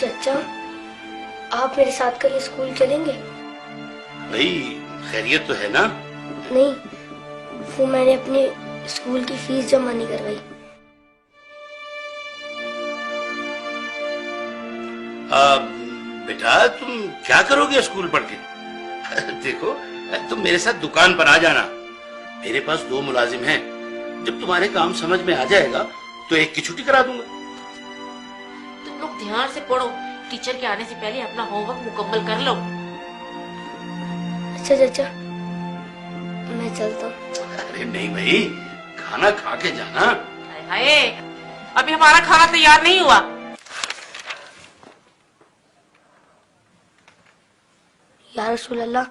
چچا آپ میرے ساتھ کل اسکول چلیں گے؟ بھائی خیریت تو ہے نا؟ نہیں، وہ میں نے اپنے اسکول کی فیس جمع نہیں کروائی۔ بیٹا تم کیا کرو گے اسکول پڑھ کے؟ دیکھو تم میرے ساتھ دکان پر آ جانا، میرے پاس 2 ملازم ہیں، جب تمہارے کام سمجھ میں آ جائے گا تو ایک کی چھٹی کرا دوں گا۔ تم لوگ دھیان سے پڑھو، ٹیچر کے آنے سے پہلے اپنا ہوم ورک مکمل کر لو۔ اچھا چچا میں چلتا ہوں۔ ارے نہیں بھائی، کھانا کھا کے جانا۔ ہائے ابھی ہمارا کھانا تیار نہیں ہوا۔ یا رسول اللہ،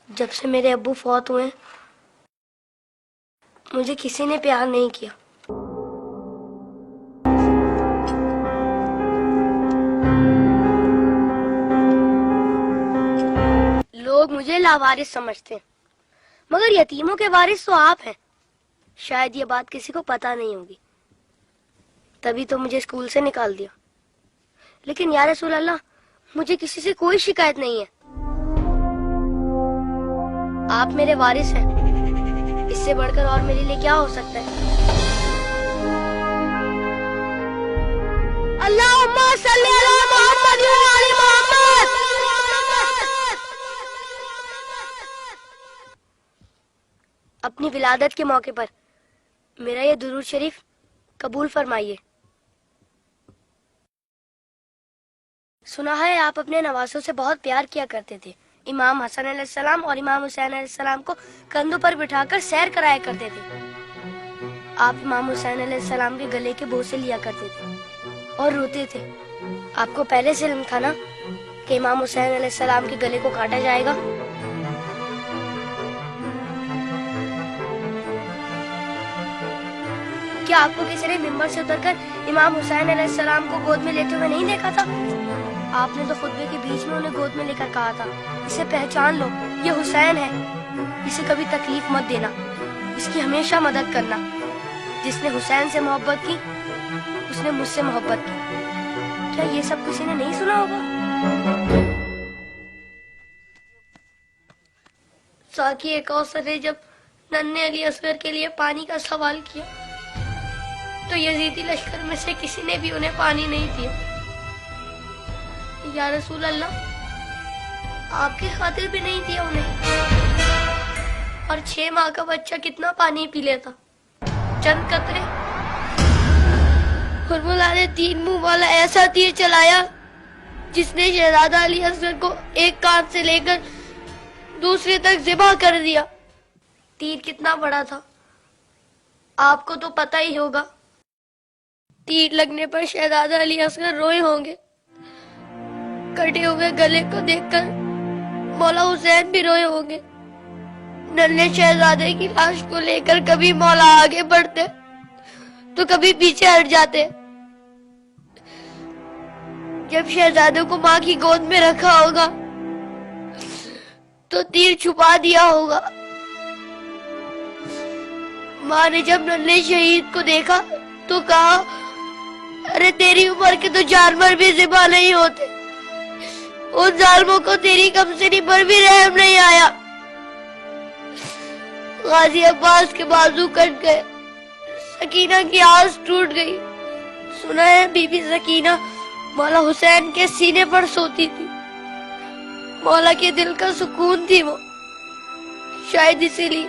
جب سے میرے ابو فوت ہوئے مجھے کسی نے پیار نہیں کیا۔ لوگ مجھے لاوارث سمجھتے ہیں، مگر یتیموں کے وارث تو آپ ہیں۔ شاید یہ بات کسی کو پتا نہیں ہوگی، تبھی تو مجھے اسکول سے نکال دیا۔ لیکن یا رسول اللہ، مجھے کسی سے کوئی شکایت نہیں ہے۔ آپ میرے وارث ہیں، اس سے بڑھ کر اور میرے لیے کیا ہو سکتا ہے؟ اللہم صلی علی محمد و علی محمد۔ اپنی ولادت کے موقع پر میرا یہ درود شریف قبول فرمائیے۔ سنا ہے آپ اپنے نوازوں سے بہت پیار کیا کرتے تھے۔ امام حسن علیہ السلام اور امام حسین علیہ السلام کو کندھوں پر بٹھا کر سیر کرایا کرتے تھے۔ آپ امام حسین علیہ السلام کے گلے کے بوسے لیا کرتے تھے اور روتے تھے۔ آپ کو پہلے سے علم تھا نا کہ امام حسین علیہ السلام کے گلے کو کاٹا جائے گا؟ کیا آپ کو کسی نے ممبر سے اتر کر امام حسین علیہ السلام کو گود میں لیتے ہوئے نہیں دیکھا تھا؟ آپ نے تو خطبے کے بیچ میں انہیں گود میں لے کر کہا تھا، اسے پہچان لو، یہ حسین ہے، اسے کبھی تکلیف مت دینا، اس کی ہمیشہ مدد کرنا۔ جس نے حسین سے محبت کی اس نے مجھ سے محبت کی۔ کیا یہ سب کسی نے نہیں سنا ہوگا؟ ساقی کوثر نے جب ننھے علی اصغر کے لیے پانی کا سوال کیا تو یزیدی لشکر میں سے کسی نے بھی انہیں پانی نہیں دیا۔ یا رسول اللہ، آپ کی خاطر بھی نہیں دیا انہیں، اور 6 ماہ کا بچہ کتنا پانی پی لیتا؟ چند قطرے۔ حرملا نے 3 منہ والا ایسا تیر چلایا جس نے شہزادہ علی اصغر کو ایک کان سے لے کر دوسرے تک ذبح کر دیا۔ تیر کتنا بڑا تھا آپ کو تو پتہ ہی ہوگا۔ تیر لگنے پر شہزادہ علی اصغر روئے ہوں گے۔ کٹے ہوئے گلے کو دیکھ کر مولا حسین بھی روئے ہوں گے۔ ننھے شہزادے کی لاش کو لے کر کبھی مولا آگے بڑھتے تو کبھی پیچھے ہٹ جاتے۔ جب شہزادے کو ماں کی گود میں رکھا ہوگا تو تیر چھپا دیا ہوگا۔ ماں نے جب ننھے شہید کو دیکھا تو کہا، ارے تیری عمر کے تو جانور بھی ذبح نہیں ہوتے، ان ظالموں کو تیری کمسنی پر بھی رحم نہیں آیا۔ غازی عباس کے بازو کٹ گئے، سکینہ کی آس ٹوٹ گئی۔ سنا ہے بی بی سکینہ مولا حسین کے سینے پر سوتی تھی، مولا کے دل کا سکون تھی وہ۔ شاید اسی لیے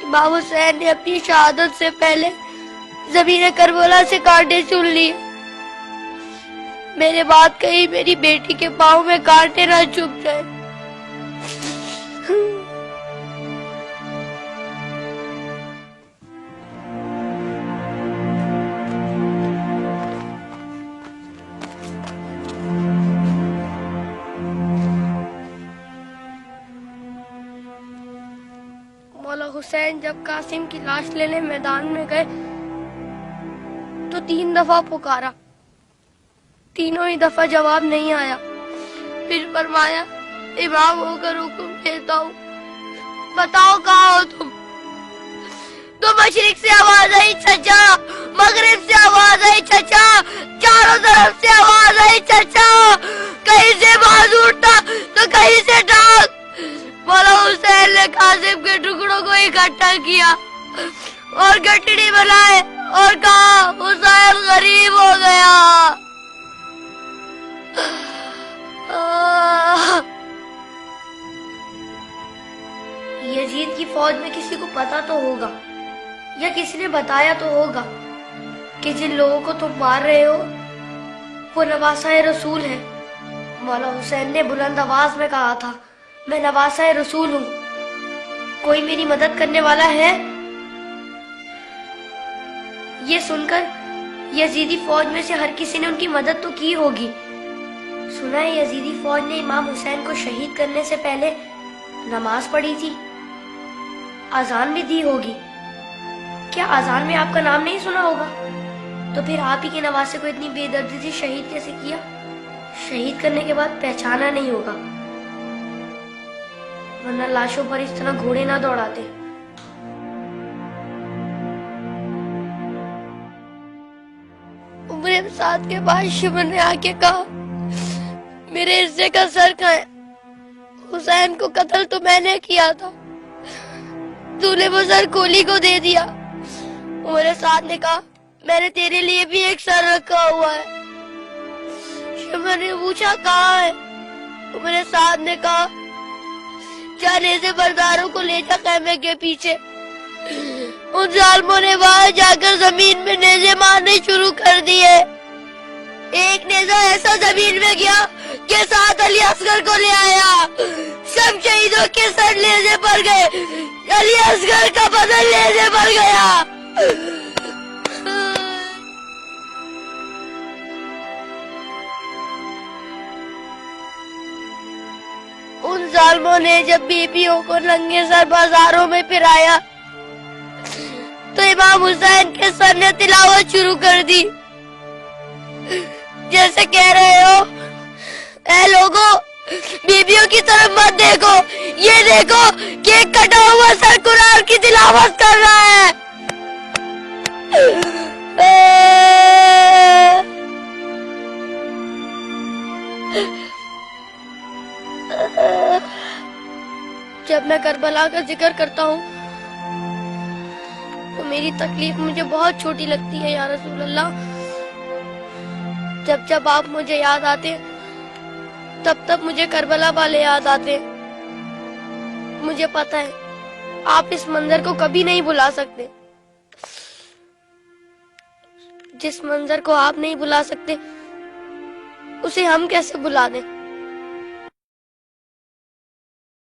امام حسین نے اپنی شہادت سے پہلے زمین کربلا سے کانٹے چن لیے۔ میرے بات کہیں میری بیٹی کے پاؤں میں کانٹے نہ چبھ جائے۔ مولا حسین جب قاسم کی لاش لینے میدان میں گئے تو 3 دفعہ پکارا، تینوں ہی دفعہ جواب نہیں آیا۔ پھر فرمایا، امام ہو کر حکم دیتا ہوں، بتاؤ کہاں ہو تم؟ تو مشرق سے آواز آئی چچا، مغرب سے آواز آئی چچا، چاروں طرف کیا اور گٹڑی بنائے اور کہا حسین غریب ہو گیا. یزید کی فوج میں کسی کو پتا تو ہوگا یا کسی نے بتایا تو ہوگا کہ جن لوگوں کو تم مار رہے ہو وہ نواسۂ رسول ہے. مولا حسین نے بلند آواز میں کہا تھا میں نواسۂ رسول ہوں, کوئی میری مدد کرنے والا ہے؟ یہ سن کر یزیدی فوج میں سے ہر کسی نے ان کی مدد تو کی ہوگی. سنا ہے یزیدی فوج نے امام حسین کو شہید کرنے سے پہلے نماز پڑھی تھی, اذان بھی دی ہوگی. کیا اذان میں آپ کا نام نہیں سنا ہوگا؟ تو پھر آپ ہی کے نواسے کو اتنی بے دردی سے شہید کیسے کیا؟ شہید کرنے کے بعد پہچانا نہیں ہوگا, ورنہ لاشوں پر اس طرح گھوڑے نہ دوڑاتے. عمر سعد کے بعد شمر نے آ کے کہا میرے حصے کا سر کھائیں, حسین کو قتل تو میں نے کیا تھا, تو نے وہ سر کولی کو دے دیا. عمر سعد نے کہا میں نے تیرے لیے بھی ایک سر رکھا ہوا ہے. شمر نے پوچھا کہاں ہے؟ عمر سعد نے کہا جانے سے برداروں کو لے جا خیمے کے پیچھے. ان ظالموں نے وہاں جا کر زمین میں نیزے مارنے شروع کر دیے. ایک نیزہ ایسا زمین میں گیا کہ ساتھ علی اصغر کو لے آیا. سب شہیدوں کے سر نیزے پر گئے, علی اصغر کا بدن نیزے پر گیا. ان ظالموں نے جب بیویوں کو ننگے سر بازاروں میں پھرایا تو امام حسین کے سر نے تلاوت شروع کر دی, جیسے کہہ رہے ہو اے لوگوں بیویوں کی طرف مت دیکھو, یہ دیکھو کہ ایک کٹا ہوا سر قرآن کی تلاوت کر رہا ہے. جب میں کربلا کا ذکر کرتا ہوں تو میری تکلیف مجھے بہت چھوٹی لگتی ہے یا رسول اللہ. جب جب آپ مجھے یاد آتے تب تب مجھے کربلا والے یاد آتے. مجھے پتا ہے آپ اس منظر کو کبھی نہیں بھلا سکتے. جس منظر کو آپ نہیں بھلا سکتے اسے ہم کیسے بھلا دیں؟